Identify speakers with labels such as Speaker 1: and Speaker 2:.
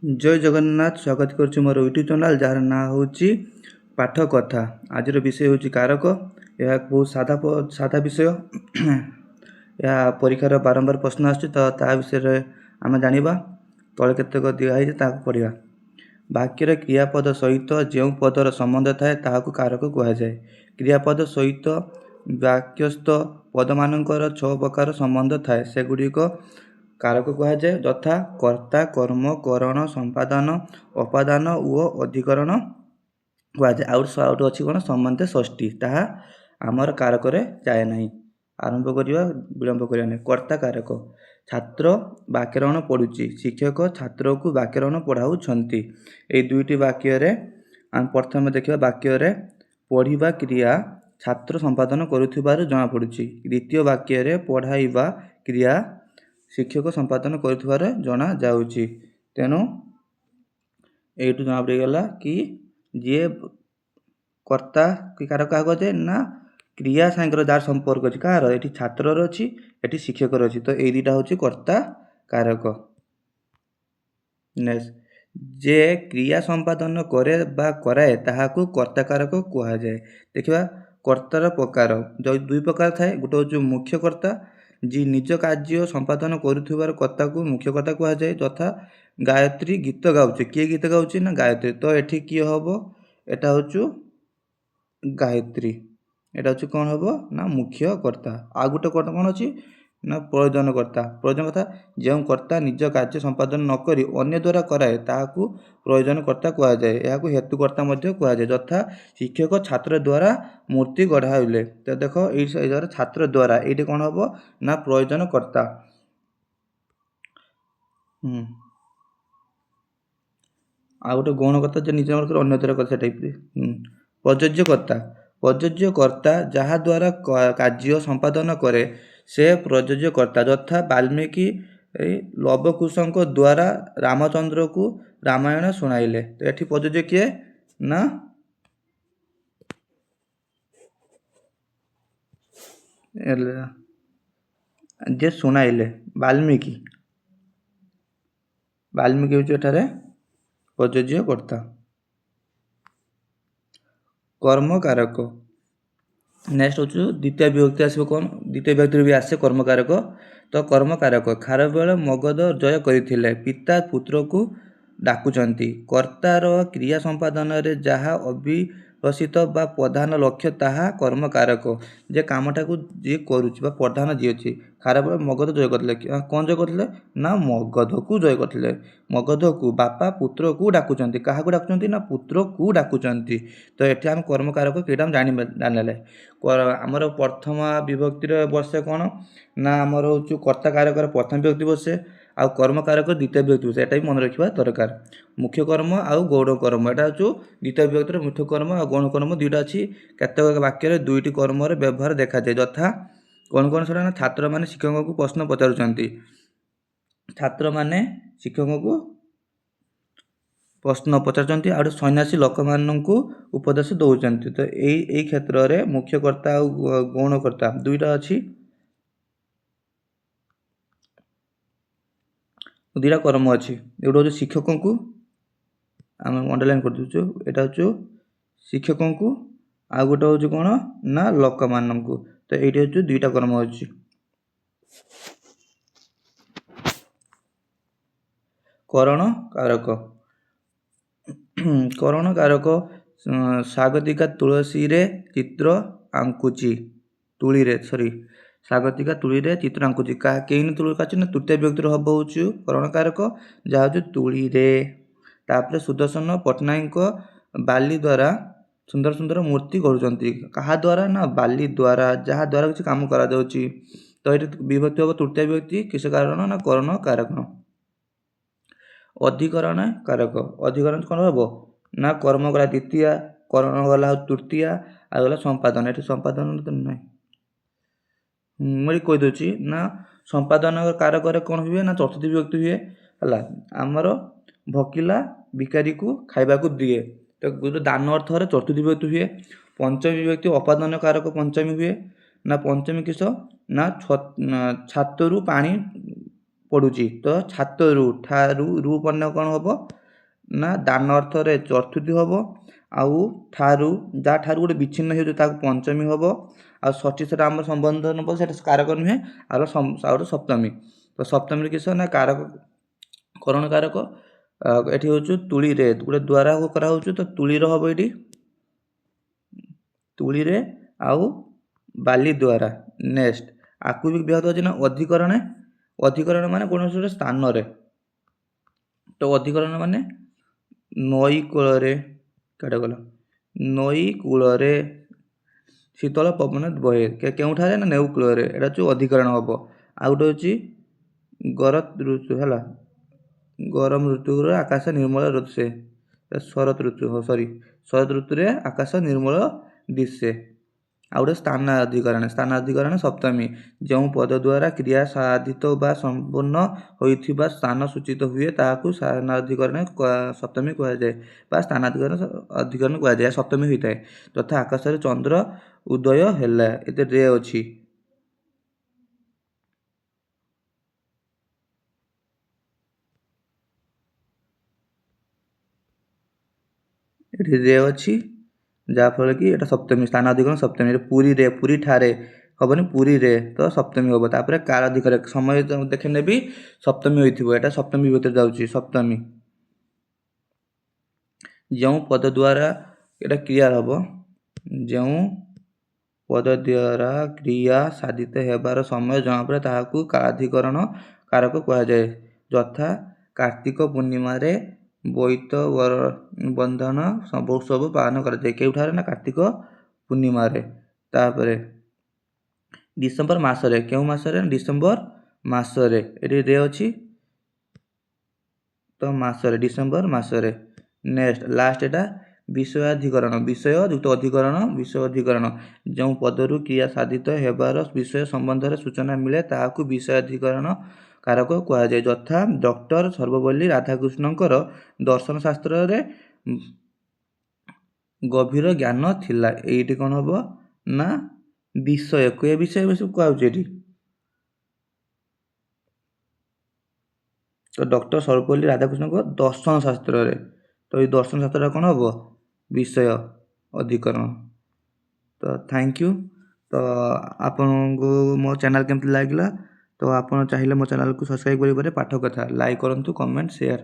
Speaker 1: जय जगन्नाथ स्वागत करुच्ची मोर YouTube channel jar ना हूँ पाठ कथा। आज विषय हूँ कारक। यह बहुत साधा विषय। यह परीक्षार बारंबार प्रश्न आसुच्छी तो ता विषय आम जाना तले केतक दिखाई पढ़ा। वाक्यर क्रियापद सहित जो पदर संबंध थाए ताहाकू कारक कहुए। क्रियापद सहित वाक्यस्थ पद मानकर 6 प्रकार संबंध थाए सेगुड़िक कारक कहुए यथा कर्ता कर्म करण संपादन अपादान और अधिकरण कहुए। आउट अच्छी कौन संबंध षष्ठी ताहा आमर कारक जाए ना। आरंभ करवा विलंब करवा नहीं। कर्ता कारक छात्र व्याकरण पढ़ुची शिक्षक छात्र को व्याकरण पढ़ाऊँच। ये दुईटी वाक्य आम प्रथम देखा वाक्य पढ़ा क्रिया छात्र संपादन करुथिबारु जना पड़ुची। द्वितीय वाक्य पढ़ाइबा क्रिया शिक्षक संपादन करुथिबार जना जाउची। तेणु एठू जना पड़गला कि जी कर्ता कि कारक क्या कहुए ना क्रिया सांगर जार संपर्क अच्छी कार ये छात्र अच्छी ये शिक्षक अच्छी तो ये दुटा हूँ कर्ता कारक। नेक्स्ट जे क्रिया संपादन करे बा कराए ताहाकू कर्ता कारक कहुए। देखा कर्तार प्रकार जो दुई प्रकार थाए गोटे हूँ मुख्य कर्ता जी निज कार्य संपादन करुथिबार कर्ता को मुख्य कर्ता कहुए। यथा गायत्री गीत गाउचे किए गीत गाउचे ना गायत्री तो एठी किए हम एटा हूँ गायत्री एटा हूँ कौन हम ना मुख्य कर्ता। आ गोटे कर्ता कौन अच्छी ना प्रयोजनकर्ता। प्रयोजनकर्ता जो कर्ता निज कार्य संपादन नक अन्य द्वारा कराए ताकू प्रयोजनकर्ता कहुए। यह हेतुकर्ता कहुए। यथा शिक्षक छात्र द्वारा मूर्ति गढ़ाइले तो देख ये छात्र द्वारा ये कौन हम ना प्रयोजनकर्ता। आ गोटे गौणकर्ता जो निज अन्य द्वारा कर टाइप प्रयोज्यकर्ता प्रयोज्यकर्ता जहाँ द्वारा कार्य संपादन करे से प्रयोज्यकर्ता। यथा वाल्मीकि लवकुशଙ୍କ द्वारा रामचंद्र को रामायण शुणाइले तो ये प्रयोज्य किए ना जे शुणाइले वाल्मीकि वाल्मीकि हूँ एठारे प्रयोज्यकर्ता। कर्म कारक नेक्स्ट हूँ द्वितीय विभक्ति आसो कौन द्वितीय विभक्ति भी आसे कर्म कारक। तो कर्म कारक खारबेल मगध जय करथिले पिता पुत्र को डाकुचंती। कर्तार क्रिया संपादन रे जहाँ अभिलषित बा प्रधान लक्ष्य ताहा कर्म कारक। जे कामटा को जी करुची बा प्रधान जी अच्छी खारबेल मगध जय करथिले कौन जय करथिले ना मगध को जय करथिले। मगध को बापा पुत्र को डाकुचंती क्या डाकुचंती ना पुत्र को डाकुचंती तो ये आम कर्म कारक कईटा जाने आमर प्रथम विभक्तिर बसे कौन ना आमर हूँ कर्ता कारक प्रथम विभक्ति बसे आउ कर्म कारक द्वितीय विभक्ति बसे यहाँ मन रखा दरकार। मुख्य कर्म आउ गौण कर्म यहाँ हूँ द्वितीय विभक्तिर मुख्य कर्म और गौण कर्म दुईटा अच्छी केतक वाक्य दुईटी कर्म व्यवहार देखा जाए। यथा कौन कौन सर छात्र मैंने शिक्षक को प्रश्न पचारुंट छात्र मैंने शिक्षक को प्रश्न पचार आ सन्यासी लोक मानू उपदेश दौरान तो यही क्षेत्र में मुख्यकर्ता और गौणकर्ता दुईटा अच्छी दुईटा कर्म अच्छी गोटे हूँ शिक्षक को आम अंडरलाइन कर दूचु यहाँ हूँ शिक्षक को आ गोटे हूँ कौन ना लोक मानू तो ये हूँ दुईटा कर्म अच्छी। करण कारक करण कारक स्वागतिका तुलसी रे चित्र आंकुची तुली रे सॉरी स्वागतिका तुली रे चित्र आंकुची कहीं तुली का तृतीय व्यक्ति हम हूँ करण कारक जहाँ हूँ तुली रे। तापर सुदर्शन पट्टनायक बाली द्वारा सुंदर सुंदर मूर्ति गढ़ुचंती क्या द्वारा ना बाली द्वारा जहाँ द्वारा किसी काम करा जाउची तो ये विभक्ति हम तृतीय व्यक्ति किस कारण ना करण कारक। अधिकरण कारक अधिकरण कौन हम ना कर्म गला द्वितीय करण गला तृतीय आ गला संपादन ये संपादन तो ना मुझे कहीदे ना संपादन कारक कौन हुए ना चतुर्थ विभक्ति हुए है आमर भकिला भिकारी को खाइबा को दिए तो दान अर्थ चतुर्थ विभक्ति हुए। पंचमी विभक्ति अपादान कारक पंचमी हुए ना पंचमी किस ना छातरु पानी ପଡ଼ୁଛି। ତ ଛାତରୁ ଠାରୁ ରୁ ପଡ଼ିଲେ କ'ଣ ହେବ ନା ଦାନ ଅର୍ଥରେ ଚତୁର୍ଥୀ ହେବ। ଆଉ ଠାରୁ ଯାହା ଠାରୁ ଗୋଟେ ବିଚ୍ଛିନ୍ନ ହେଉଛି ତାକୁ ପଞ୍ଚମୀ ହେବ। ଆଉ ଷଷ୍ଠୀ ସେଟା ଆମର ସମ୍ବନ୍ଧ ନେବ, ସେଟା କାରକ ନୁହେଁ, ଆଉ ସପ୍ତମୀ। ତ ସପ୍ତମୀରେ କିସ ନା କାରକ କରଣ କାରକ ଏଠି ହେଉଛି ତୁଳିରେ ଗୋଟେ ଦ୍ୱାରା କରାହେଉଛି, ତ ତୁଳିର ହେବ ଏଠି ତୁଳିରେ ଆଉ ବାଲି ଦ୍ୱାରା। ନେକ୍ସଟ ଆକୁ ବି ବିଭାଗ ଅଛି ନା ଅଧିକରଣ। ଅଧିକରଣ ମାନେ କୌଣସି ଗୋଟେ ସ୍ଥାନରେ। ତ ଅଧିକରଣ ମାନେ ନଈ କୂଳରେ କାଟେ ଗଲା ନଈ କୂଳରେ ଶୀତଳ ପବନ ବହେ କେଉଁଠାରେ ନା ନେଉ କୂଳରେ, ଏଇଟା ହେଉଛି ଅଧିକରଣ ହେବ। ଆଉ ଗୋଟେ ହେଉଛି ଗରତ ଋତୁ ହେଲା, ଗରମ ଋତୁରେ ଆକାଶ ନିର୍ମଳ ଦିଶେ। ଶରତ ଋତୁ ଶରତ ଋତୁରେ ଆକାଶ ନିର୍ମଳ ଦିଶେ। ଆଉ ଗୋଟେ ସ୍ଥାନାଧିକରଣ ସପ୍ତମୀ, ଯେଉଁ ପଦ ଦ୍ୱାରା କ୍ରିୟା ସାଧିତ ବା ସମ୍ପୂର୍ଣ୍ଣ ହୋଇଥିବା ସ୍ଥାନ ସୂଚିତ ହୁଏ ତାହାକୁ ସ୍ଥାନାଧିକରଣ ସପ୍ତମୀ କୁହାଯାଏ ବା ଅଧିକରଣ କୁହାଯାଏ, ସପ୍ତମୀ ହୋଇଥାଏ। ତଥା ଆକାଶରେ ଚନ୍ଦ୍ର ଉଦୟ ହେଲା, ଏତେ ରେ ଅଛି। ଏଠି ରେ ଅଛି, ଯାହାଫଳରେ କି ଏଟା ସପ୍ତମୀ, ସ୍ଥାନାଧିକରଣ ସପ୍ତମୀ। ପୁରୀ ଠାରେ ହବନି, ପୁରୀରେ, ତ ସପ୍ତମୀ ହବ। ତାପରେ କାଳାଧିକରଣ ସମୟ ଦେଖିଲେ ବି ସପ୍ତମୀ ହୋଇଥିବ, ଏଟା ସପ୍ତମୀ ଭିତରେ ଯାଉଛି। ସପ୍ତମୀ ଯେଉଁ ପଦ ଦ୍ୱାରା ଏଟା କ୍ରିୟା ହବ, ଯେଉଁ ପଦ ଦ୍ୱାରା କ୍ରିୟା ସାଧିତ ହେବାର ସମୟ ଜଣାପଡ଼େ ତାହାକୁ କାଳାଧିକରଣ କାରକ କୁହାଯାଏ। ଯଥା କାର୍ତ୍ତିକ ପୂର୍ଣ୍ଣିମାରେ ବୋଇତ ବନ୍ଧନ ଉତ୍ସବ ପାଳନ କରାଯାଏ। କେଉଁଠାରେ ନା କାର୍ତ୍ତିକ ପୂର୍ଣ୍ଣିମାରେ। ତାପରେ ଡିସେମ୍ବର ମାସରେ, କେଉଁ ମାସରେ? ଡିସେମ୍ବର ମାସରେ, ଏଠି ରେ ଅଛି, ତ ମାସରେ, ଡିସେମ୍ବର ମାସରେ। ନେକ୍ସଟ ଲାଷ୍ଟ ଏଟା ବିଷୟାଧିକରଣ, ବିଷୟ ଯୁକ୍ତ ଅଧିକରଣ। ବିଷୟ ଅଧିକରଣ ଯେଉଁ ପଦରୁ କ୍ରିୟା ସାଧିତ ହେବାର ବିଷୟ ସମ୍ବନ୍ଧରେ ସୂଚନା ମିଳେ ତାହାକୁ ବିଷୟାଧିକରଣ କାରକ କୁହାଯାଏ। ଯଥା ଡକ୍ଟର ସର୍ବପଲ୍ଲୀ ରାଧାକୃଷ୍ଣଙ୍କର ଦର୍ଶନ ଶାସ୍ତ୍ରରେ ଗଭୀର ଜ୍ଞାନ ଥିଲା। ଏଇଠି କ'ଣ ହବ ନା ବିଷୟ କୁହାଯାଉଛି ଏଠି। ତ ଡକ୍ଟର ସର୍ବପଲ୍ଲୀ ରାଧାକୃଷ୍ଣଙ୍କ ଦର୍ଶନ ଶାସ୍ତ୍ରରେ, ତ ଏଇ ଦର୍ଶନ ଶାସ୍ତ୍ରଟା କ'ଣ ହବ? ବିଷୟ ଅଧିକରଣ। ତ ଥ୍ୟାଙ୍କ ୟୁ। ତ ଆପଣଙ୍କୁ ମୋ ଚ୍ୟାନେଲ୍ କେମିତି ଲାଗିଲା? ତ ଆପଣ ଚାହିଁଲେ ମୋ ଚ୍ୟାନେଲ୍କୁ ସବସ୍କ୍ରାଇବ୍ କରିପାରିବେ। ପାଠ କଥା ଲାଇକ୍ କରନ୍ତୁ, କମେଣ୍ଟ, ସେୟାର।